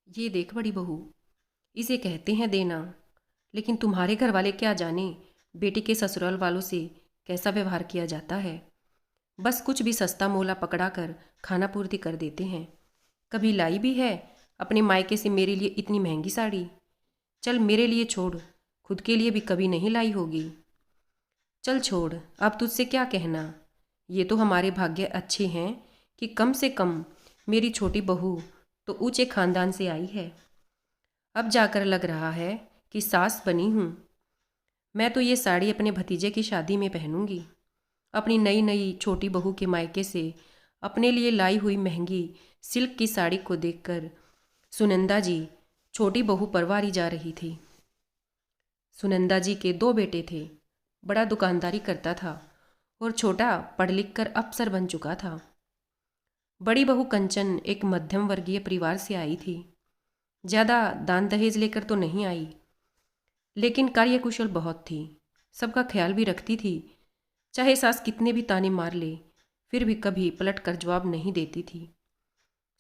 ये देख बड़ी बहू, इसे कहते हैं देना। लेकिन तुम्हारे घर वाले क्या जाने बेटी के ससुराल वालों से कैसा व्यवहार किया जाता है। बस कुछ भी सस्ता मोला पकड़ा कर खाना पूर्ति कर देते हैं। कभी लाई भी है अपने मायके से मेरे लिए इतनी महंगी साड़ी? चल मेरे लिए छोड़, खुद के लिए भी कभी नहीं लाई होगी। चल छोड़, अब तुझसे क्या कहना। ये तो हमारे भाग्य अच्छे हैं कि कम से कम मेरी छोटी बहू तो ऊंचे खानदान से आई है। अब जाकर लग रहा है कि सास बनी हूँ। मैं तो ये साड़ी अपने भतीजे की शादी में पहनूंगी। अपनी नई नई छोटी बहू के मायके से अपने लिए लाई हुई महंगी सिल्क की साड़ी को देखकर सुनंदा जी छोटी बहू परवारी जा रही थी। सुनंदा जी के दो बेटे थे। बड़ा दुकानदारी करता था और छोटा पढ़ लिख कर अफसर बन चुका था। बड़ी बहू कंचन एक मध्यम वर्गीय परिवार से आई थी। ज़्यादा दान दहेज लेकर तो नहीं आई, लेकिन कार्यकुशल बहुत थी। सबका ख्याल भी रखती थी। चाहे सास कितने भी ताने मार ले, फिर भी कभी पलट कर जवाब नहीं देती थी।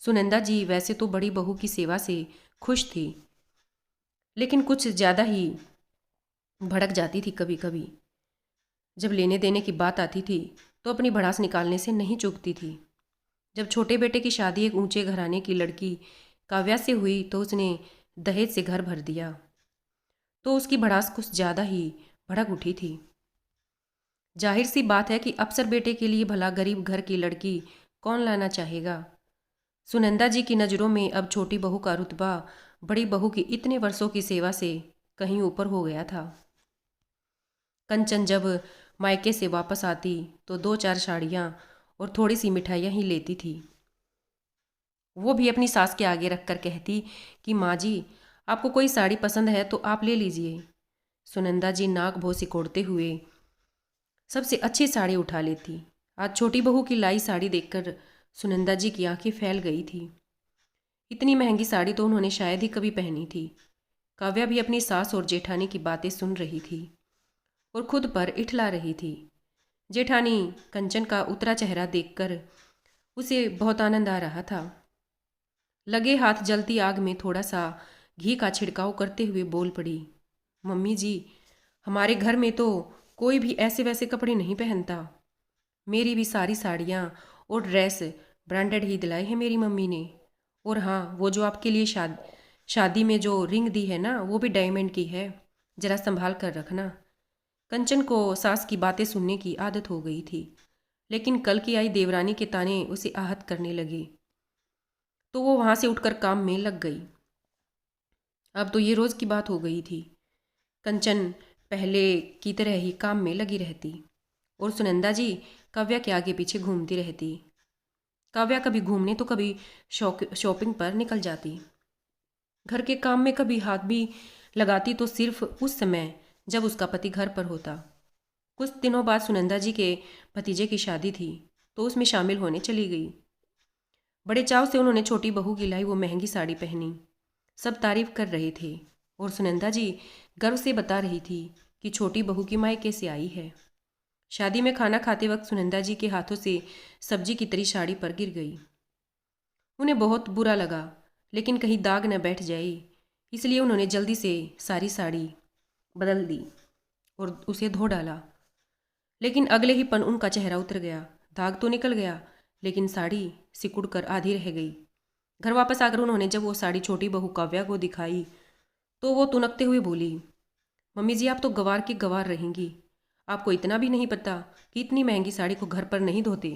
सुनंदा जी वैसे तो बड़ी बहू की सेवा से खुश थी, लेकिन कुछ ज़्यादा ही भड़क जाती थी कभी कभी। जब लेने देने की बात आती थी तो अपनी भड़ास निकालने से नहीं चूकती थी। जब छोटे बेटे की शादी एक ऊंचे घराने की लड़की काव्या से हुई तो उसने दहेज से घर भर दिया, तो उसकी भड़ास कुछ ज़्यादा ही भड़क उठी थी। जाहिर सी बात है कि अफसर बेटे के लिए भला गरीब घर की लड़की कौन लाना चाहेगा। सुनंदा जी की नज़रों में अब छोटी बहू का रुतबा बड़ी बहू की इतने वर्षों की सेवा से कहीं ऊपर हो गया था। कंचन जब मायके से वापस आती तो दो चार साड़ियाँ और थोड़ी सी मिठाइयाँ ही लेती थी। वो भी अपनी सास के आगे रखकर कहती कि माँ जी, आपको कोई साड़ी पसंद है तो आप ले लीजिए। सुनंदा जी नाक भौं सिकोड़ते हुए सबसे अच्छी साड़ी उठा लेती। आज छोटी बहू की लाई साड़ी देखकर सुनंदा जी की आंखें फैल गई थी। इतनी महंगी साड़ी तो उन्होंने शायद ही कभी पहनी थी। काव्या भी अपनी सास और जेठानी की बातें सुन रही थी और खुद पर इठला रही थी। जेठानी कंचन का उतरा चेहरा देखकर उसे बहुत आनंद आ रहा था। लगे हाथ जलती आग में थोड़ा सा घी का छिड़काव करते हुए बोल पड़ी, मम्मी जी, हमारे घर में तो कोई भी ऐसे वैसे कपड़े नहीं पहनता। मेरी भी सारी साड़ियाँ और ड्रेस ब्रांडेड ही दिलाए हैं मेरी मम्मी ने। और हाँ, वो जो आपके लिए शादी में जो रिंग दी है ना, वो भी डायमंड की है। जरा संभाल कर रखना। कंचन को सास की बातें सुनने की आदत हो गई थी, लेकिन कल की आई देवरानी के ताने उसे आहत करने लगे, तो वो वहाँ से उठकर काम में लग गई। अब तो ये रोज़ की बात हो गई थी। कंचन पहले की तरह ही काम में लगी रहती और सुनंदा जी काव्या के आगे पीछे घूमती रहती। काव्या कभी घूमने तो कभी शॉपिंग पर निकल जाती। घर के काम में कभी हाथ भी लगाती तो सिर्फ उस समय जब उसका पति घर पर होता। कुछ दिनों बाद सुनंदा जी के भतीजे की शादी थी तो उसमें शामिल होने चली गई। बड़े चाव से उन्होंने छोटी बहू की लाई वो महंगी साड़ी पहनी। सब तारीफ कर रहे थे और सुनंदा जी गर्व से बता रही थी कि छोटी बहू की मायके से आई है। शादी में खाना खाते वक्त सुनंदा जी के हाथों से सब्जी की तरी साड़ी पर गिर गई। उन्हें बहुत बुरा लगा, लेकिन कहीं दाग न बैठ जाए, इसलिए उन्होंने जल्दी से सारी साड़ी बदल दी और उसे धो डाला। लेकिन अगले ही पल उनका चेहरा उतर गया। दाग तो निकल गया, लेकिन साड़ी सिकुड़ कर आधी रह गई। घर वापस आकर उन्होंने जब वो साड़ी छोटी बहू काव्या को दिखाई तो वो तुनकते हुए बोली, मम्मी जी, आप तो गंवार की गंवार रहेंगी। आपको इतना भी नहीं पता कि इतनी महंगी साड़ी को घर पर नहीं धोते,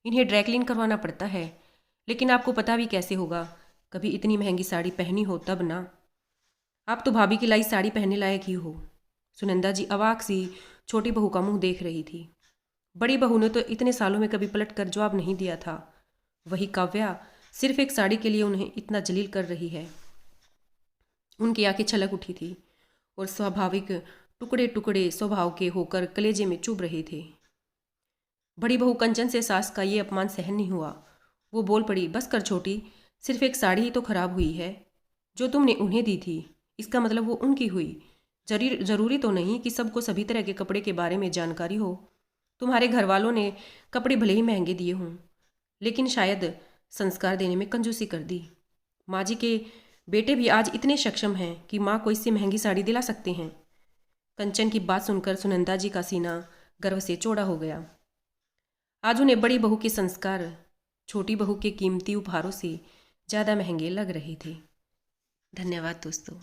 इन्हें ड्राई क्लीन करवाना पड़ता है। लेकिन आपको पता भी कैसे होगा, कभी इतनी महंगी साड़ी पहनी हो तब ना। आप तो भाभी की लाई साड़ी पहनने लायक ही हो। सुनंदा जी अवाक सी छोटी बहू का मुंह देख रही थी। बड़ी बहू ने तो इतने सालों में कभी पलट कर जवाब नहीं दिया था। वही काव्या सिर्फ एक साड़ी के लिए उन्हें इतना जलील कर रही है। उनकी आंखें छलक उठी थी और स्वाभाविक टुकड़े टुकड़े स्वभाव के होकर कलेजे में चुभ रहे थे। बड़ी बहू कंचन से सास का ये अपमान सहन नहीं हुआ। वो बोल पड़ी, बस कर छोटी, सिर्फ एक साड़ी ही तो खराब हुई है। जो तुमने उन्हें दी थी इसका मतलब वो उनकी हुई। जरूरी तो नहीं कि सबको सभी तरह के कपड़े के बारे में जानकारी हो। तुम्हारे घर वालों ने कपड़े भले ही महंगे दिए हों, लेकिन शायद संस्कार देने में कंजूसी कर दी। माँ जी के बेटे भी आज इतने सक्षम हैं कि माँ को इससे महंगी साड़ी दिला सकते हैं। कंचन की बात सुनकर सुनंदा जी का सीना गर्व से चौड़ा हो गया। आज उन्हें बड़ी बहू के संस्कार छोटी बहू के कीमती उपहारों से ज़्यादा महंगे लग रहे थे। धन्यवाद दोस्तों।